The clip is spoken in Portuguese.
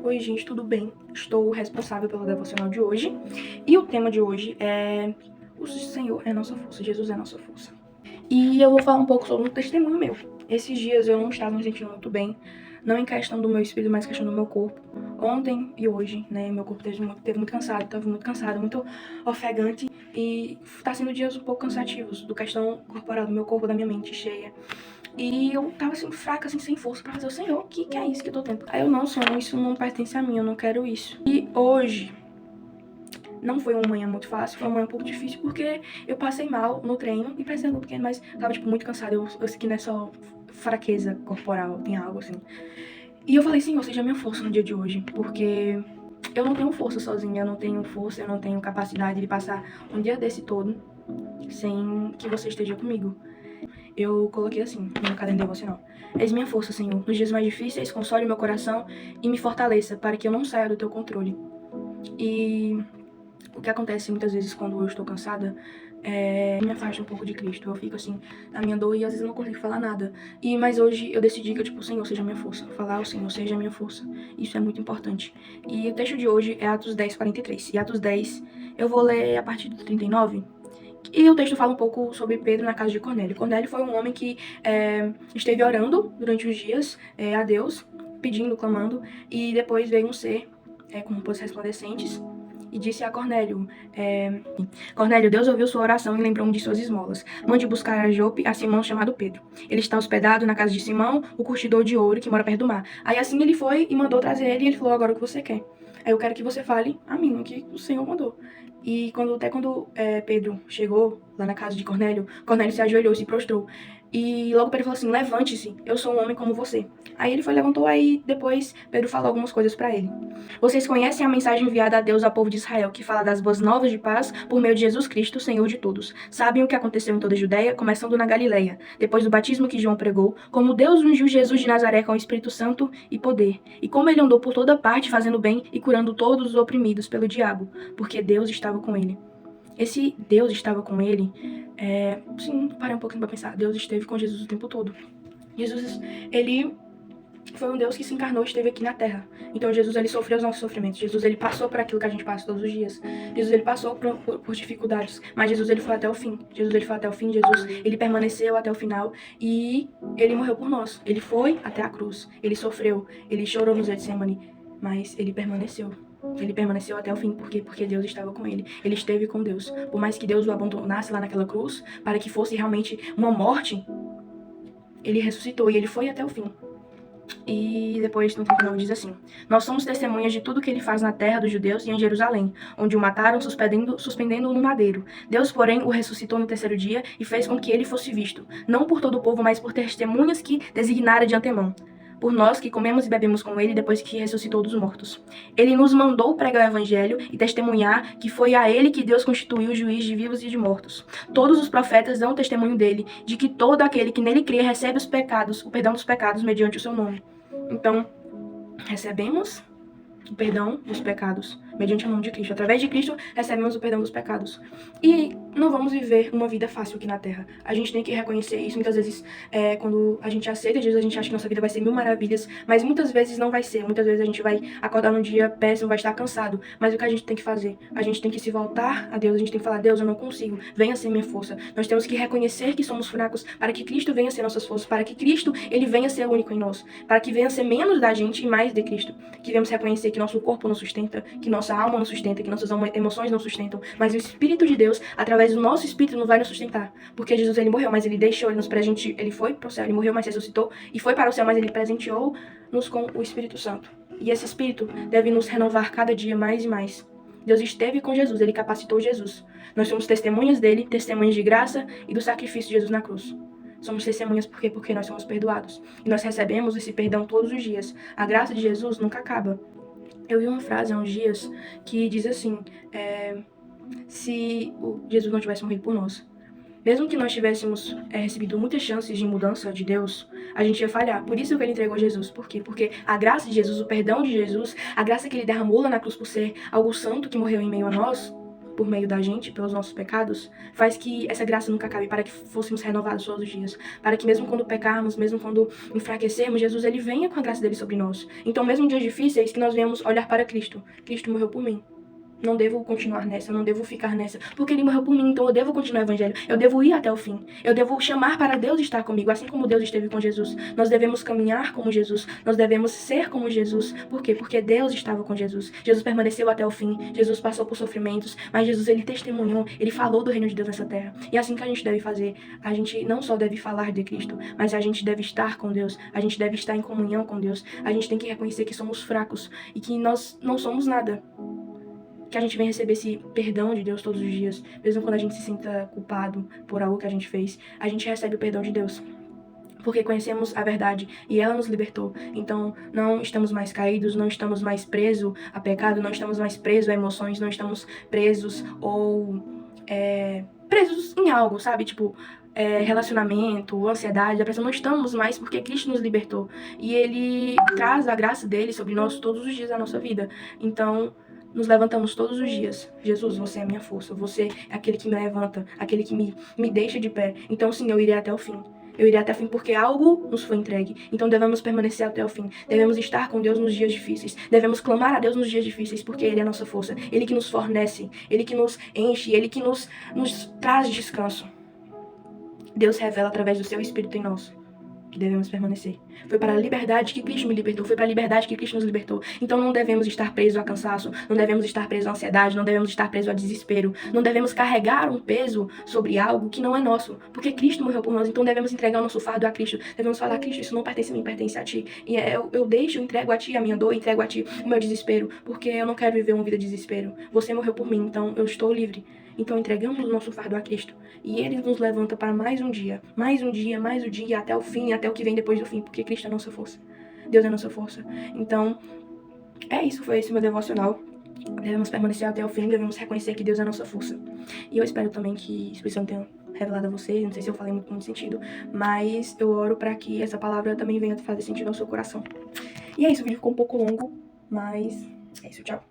Oi, gente, tudo bem? Estou responsável pelo devocional de hoje. E o tema de hoje é: o Senhor é nossa força, Jesus é nossa força. E eu vou falar um pouco sobre um testemunho meu. Esses dias eu não estava me sentindo muito bem, não em questão do meu espírito, mas em questão do meu corpo. Ontem e hoje, né, meu corpo esteve muito cansado, estava muito cansado, muito ofegante. E tá sendo dias um pouco cansativos, do questão corporal do meu corpo, da minha mente cheia. E eu tava assim, fraca, assim, sem força pra fazer o Senhor, o que é isso que eu tô tendo? Aí eu, não, Senhor, isso não pertence a mim, eu não quero isso. E hoje, não foi uma manhã muito fácil, foi uma manhã um pouco difícil, porque eu passei mal no treino, e parecia um pequeno, mas tava, tipo, muito cansada, eu sei que não é só fraqueza corporal, tem algo assim. E eu falei, Senhor, seja minha força no dia de hoje, porque eu não tenho força sozinha, eu não tenho força, eu não tenho capacidade de passar um dia desse todo sem que você esteja comigo. Eu coloquei assim, no meu caderno devocional: és minha força, Senhor, nos dias mais difíceis, console meu coração e me fortaleça, para que eu não saia do teu controle. E o que acontece muitas vezes quando eu estou cansada me afasta um pouco de Cristo. Eu fico assim, na minha dor, e às vezes eu não consigo falar nada. Mas hoje eu decidi que, tipo, o Senhor seja minha força. Falar o Senhor seja minha força. Isso é muito importante. E o texto de hoje é Atos 10, 43. E Atos 10, eu vou ler a partir do 39. E o texto fala um pouco sobre Pedro na casa de Cornélio. Cornélio foi um homem que esteve orando durante os dias a Deus, pedindo, clamando, e depois veio um ser com roupas resplandecentes e disse a Cornélio: Cornélio, Deus ouviu sua oração e lembrou-me de suas esmolas. Mande buscar a Jope a Simão chamado Pedro. Ele está hospedado na casa de Simão, o curtidor de ouro que mora perto do mar. Aí assim ele foi e mandou trazer ele, e ele falou: agora o que você quer? Aí eu quero que você fale a mim o que o Senhor mandou. E quando Pedro chegou lá na casa de Cornélio, Cornélio se ajoelhou e se prostrou. E logo Pedro falou assim: levante-se, eu sou um homem como você. Aí ele levantou, aí depois Pedro falou algumas coisas para ele. Vocês conhecem a mensagem enviada a Deus ao povo de Israel, que fala das boas novas de paz por meio de Jesus Cristo, Senhor de todos. Sabem o que aconteceu em toda a Judéia, começando na Galileia, depois do batismo que João pregou, como Deus ungiu Jesus de Nazaré com o Espírito Santo e poder, e como ele andou por toda parte fazendo bem e curando todos os oprimidos pelo diabo, porque Deus estava com ele. Esse Deus estava com ele, sim, parei um pouquinho pra pensar. Deus esteve com Jesus o tempo todo. Jesus, ele foi um Deus que se encarnou e esteve aqui na Terra. Então Jesus, ele sofreu os nossos sofrimentos. Jesus, ele passou por aquilo que a gente passa todos os dias. Jesus, ele passou por dificuldades, mas Jesus, ele foi até o fim. Jesus, ele foi até o fim. Jesus, ele permaneceu até o final e ele morreu por nós. Ele foi até a cruz. Ele sofreu, ele chorou no Getsemane, mas ele permaneceu. Ele permaneceu até o fim, por quê? Porque Deus estava com ele. Ele esteve com Deus. Por mais que Deus o abandonasse lá naquela cruz, para que fosse realmente uma morte, ele ressuscitou e ele foi até o fim. E depois no 39 diz assim: nós somos testemunhas de tudo que ele faz na terra dos judeus e em Jerusalém, onde o mataram suspendendo-o no madeiro. Deus, porém, o ressuscitou no terceiro dia e fez com que ele fosse visto, não por todo o povo, mas por testemunhas que designara de antemão, por nós que comemos e bebemos com ele depois que ressuscitou dos mortos. Ele nos mandou pregar o evangelho e testemunhar que foi a ele que Deus constituiu juiz de vivos e de mortos. Todos os profetas dão testemunho dele, de que todo aquele que nele crê recebe o perdão dos pecados mediante o seu nome. Então, recebemos o perdão dos pecados mediante o nome de Cristo. Através de Cristo, recebemos o perdão dos pecados. E não vamos viver uma vida fácil aqui na Terra. A gente tem que reconhecer isso. Muitas vezes, quando a gente aceita Jesus, a gente acha que nossa vida vai ser mil maravilhas, mas muitas vezes não vai ser. Muitas vezes a gente vai acordar num dia péssimo, vai estar cansado. Mas o que a gente tem que fazer? A gente tem que se voltar a Deus, a gente tem que falar: Deus, eu não consigo, venha ser minha força. Nós temos que reconhecer que somos fracos para que Cristo venha ser nossas forças, para que Cristo, ele venha ser único em nós, para que venha ser menos da gente e mais de Cristo. Que venhamos reconhecer que nosso corpo não sustenta, que nossa alma não sustenta, que nossas emoções não sustentam, mas o Espírito de Deus, através do nosso Espírito, não vai nos sustentar. Porque Jesus, ele morreu, mas ele deixou, ele nos presenteou, ele foi para o céu, ele morreu, mas ressuscitou, e foi para o céu, mas ele presenteou-nos com o Espírito Santo. E esse Espírito deve nos renovar cada dia mais e mais. Deus esteve com Jesus, ele capacitou Jesus. Nós somos testemunhas dele, testemunhas de graça e do sacrifício de Jesus na cruz. Somos testemunhas porque nós somos perdoados. E nós recebemos esse perdão todos os dias. A graça de Jesus nunca acaba. Eu vi uma frase há uns dias que diz assim: se Jesus não tivesse morrido por nós, mesmo que nós tivéssemos recebido muitas chances de mudança de Deus, a gente ia falhar. Por isso que ele entregou Jesus. Por quê? Porque a graça de Jesus, o perdão de Jesus, a graça que ele derramou lá na cruz por ser algo santo que morreu em meio a nós, por meio da gente, pelos nossos pecados, faz que essa graça nunca acabe, para que fôssemos renovados todos os dias. Para que mesmo quando pecarmos, mesmo quando enfraquecermos, Jesus, ele venha com a graça dele sobre nós. Então, mesmo em dias difíceis, que nós venhamos olhar para Cristo. Cristo morreu por mim. Não devo continuar nessa, não devo ficar nessa, porque ele morreu por mim, então eu devo continuar o evangelho, eu devo ir até o fim, eu devo chamar para Deus estar comigo, assim como Deus esteve com Jesus. Nós devemos caminhar como Jesus, nós devemos ser como Jesus. Por quê? Porque Deus estava com Jesus. Jesus permaneceu até o fim, Jesus passou por sofrimentos, mas Jesus, ele testemunhou, ele falou do reino de Deus nessa terra. E é assim que a gente deve fazer. A gente não só deve falar de Cristo, mas a gente deve estar com Deus, a gente deve estar em comunhão com Deus. A gente tem que reconhecer que somos fracos e que nós não somos nada. Que a gente venha receber esse perdão de Deus todos os dias, mesmo quando a gente se sinta culpado por algo que a gente fez, a gente recebe o perdão de Deus. Porque conhecemos a verdade e ela nos libertou. Então, não estamos mais caídos, não estamos mais presos a pecado, não estamos mais presos a emoções, não estamos presos ou presos em algo, sabe? Tipo, relacionamento, ansiedade, depressão, não estamos mais porque Cristo nos libertou. E Ele traz a graça dele sobre nós todos os dias da nossa vida. Então, nos levantamos todos os dias. Jesus, você é a minha força, você é aquele que me levanta, aquele que me deixa de pé. Então, sim, eu irei até o fim. Eu irei até o fim porque algo nos foi entregue. Então devemos permanecer até o fim. Devemos estar com Deus nos dias difíceis. Devemos clamar a Deus nos dias difíceis porque Ele é a nossa força. Ele que nos fornece, Ele que nos enche, Ele que nos traz descanso. Deus revela através do seu Espírito em nós que devemos permanecer. Foi para a liberdade que Cristo me libertou, foi para a liberdade que Cristo nos libertou. Então não devemos estar presos a cansaço, não devemos estar presos à ansiedade, não devemos estar presos a desespero, não devemos carregar um peso sobre algo que não é nosso, porque Cristo morreu por nós, então devemos entregar o nosso fardo a Cristo, devemos falar, Cristo, isso não pertence a mim, pertence a Ti, e eu deixo, entrego a Ti a minha dor, entrego a Ti o meu desespero, porque eu não quero viver uma vida de desespero. Você morreu por mim, então eu estou livre. Então entregamos o nosso fardo a Cristo e Ele nos levanta para mais um dia, mais um dia, mais um dia, até o fim, até o que vem depois do fim, porque Cristo é a nossa força. Deus é a nossa força. Então, é isso, foi esse meu devocional. Devemos permanecer até o fim, devemos reconhecer que Deus é a nossa força. E eu espero também que o Espírito Santo tenha revelado a vocês, não sei se eu falei muito sentido, mas eu oro para que essa palavra também venha fazer sentido ao seu coração. E é isso, o vídeo ficou um pouco longo, mas é isso, tchau.